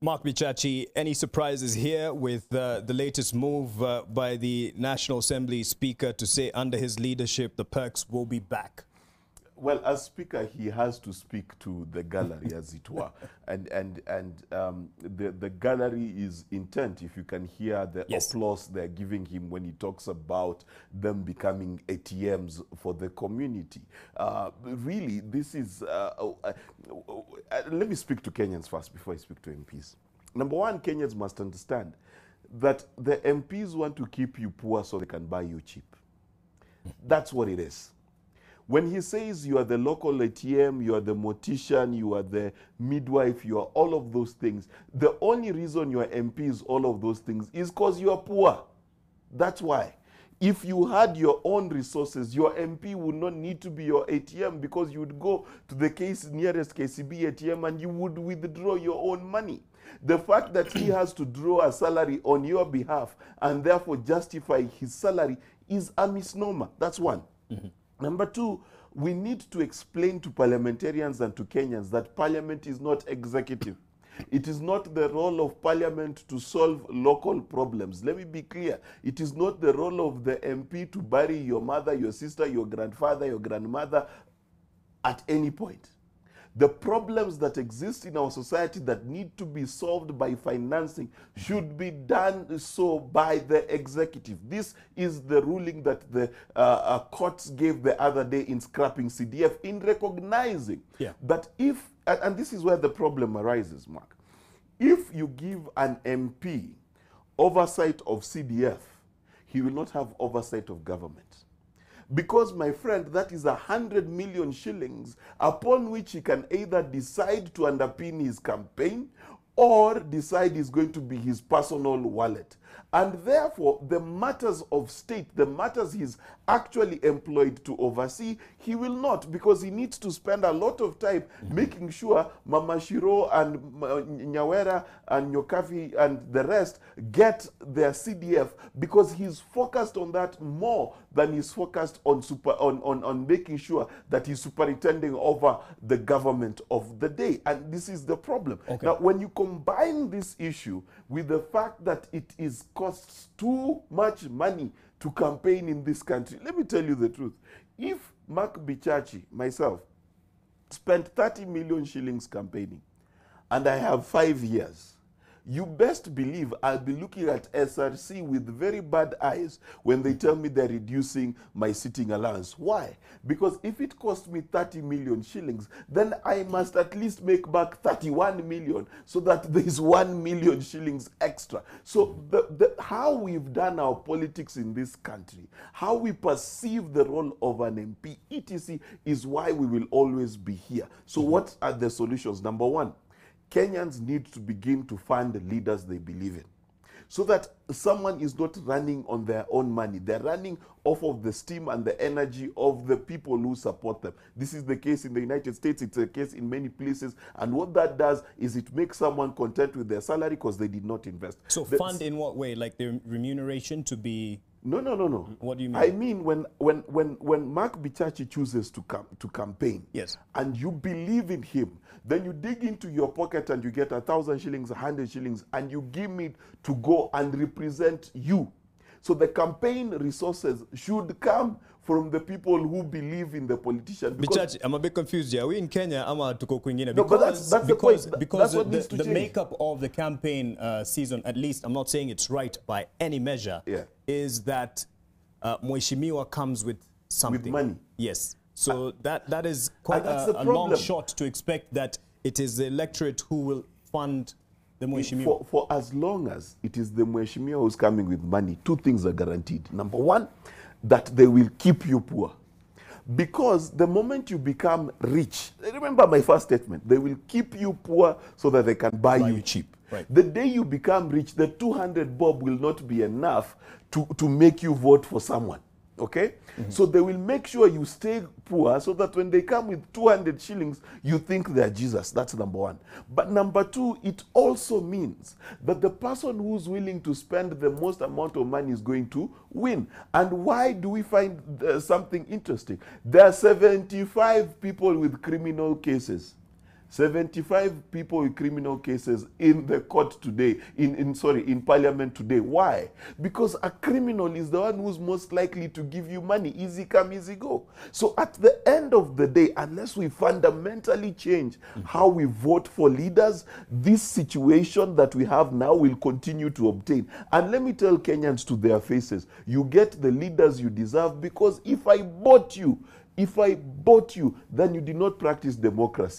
Mark Bichachi, any surprises here with the latest move by the National Assembly Speaker to say under his leadership the perks will be back? Well, as Speaker, he has to speak to the gallery, as it were. The gallery is intent, if you can hear the applause they're giving him when he talks about them becoming ATMs for the community. Really, this is... let me speak to Kenyans first before I speak to MPs. Number one, Kenyans must understand that the MPs want to keep you poor so they can buy you cheap. That's what it is. When he says you are the local ATM, you are the mortician, you are the midwife, you are all of those things, the only reason you are MP is all of those things is because you are poor. That's why. If you had your own resources, your MP would not need to be your ATM because you would go to the nearest KCB ATM and you would withdraw your own money. The fact that he has to draw a salary on your behalf and therefore justify his salary is a misnomer. That's one. Mm-hmm. Number two, we need to explain to parliamentarians and to Kenyans that parliament is not executive. It is not the role of parliament to solve local problems. Let me be clear. It is not the role of the MP to bury your mother, your sister, your grandfather, your grandmother at any point. The problems that exist in our society that need to be solved by financing should be done so by the executive. This is the ruling that the courts gave the other day in scrapping CDF, in recognizing that if, and this is where the problem arises, Mark, if you give an MP oversight of CDF, he will not have oversight of government. Because, my friend, that is 100 million shillings upon which he can either decide to underpin his campaign or decide is going to be his personal wallet. And therefore, the matters of state, the matters he's actually employed to oversee, he will not, because he needs to spend a lot of time making sure Mama Shiro and Nyawera and Nyokafi and the rest get their CDF, because he's focused on that more than he's focused on making sure that he's superintending over the government of the day. And this is the problem. Okay. Now, when you combine this issue with the fact that it costs too much money to campaign in this country, let me tell you the truth. If Mark Bichachi, myself, spent 30 million shillings campaigning, and I have 5 years, you best believe I'll be looking at SRC with very bad eyes when they tell me they're reducing my sitting allowance. Why? Because if it cost me 30 million shillings, then I must at least make back 31 million so that there's 1 million shillings extra. So how we've done our politics in this country, how we perceive the role of an MP, etc., is why we will always be here. So what are the solutions? Number one, Kenyans need to begin to fund the leaders they believe in, so that someone is not running on their own money. They're running off of the steam and the energy of the people who support them. This is the case in the United States. It's a case in many places. And what that does is it makes someone content with their salary because they did not invest. So fund in what way? Like the remuneration to be... No. What do you mean? I mean, when Mark Bichachi chooses to campaign, yes, and you believe in him, then you dig into your pocket and you get 1,000 shillings, 100 shillings, and you give me to go and represent you. So the campaign resources should come from the people who believe in the politician. Bichachi, I'm a bit confused here. Are we in Kenya? Ama tuko kwingine? No, but that's the point. Because the makeup of the campaign season, at least, I'm not saying it's right by any measure, is that Mheshimiwa comes with something. With money. Yes. So that is quite a long shot to expect that it is the electorate who will fund the Mheshimiwa. For as long as it is the Mheshimiwa who's coming with money, two things are guaranteed. Number one, that they will keep you poor. Because the moment you become rich, remember my first statement, they will keep you poor so that they can buy you cheap. Right. The day you become rich, the 200 bob will not be enough to make you vote for someone. Okay? So they will make sure you stay poor so that when they come with 200 shillings, you think they're Jesus. That's number one. But number two, it also means that the person who's willing to spend the most amount of money is going to win. And why do we find something interesting? There are 75 people with criminal cases. 75 people with criminal cases in the court today, in parliament today. Why? Because a criminal is the one who's most likely to give you money. Easy come, easy go. So at the end of the day, unless we fundamentally change how we vote for leaders, this situation that we have now will continue to obtain. And let me tell Kenyans to their faces, you get the leaders you deserve, because if I bought you, then you did not practice democracy.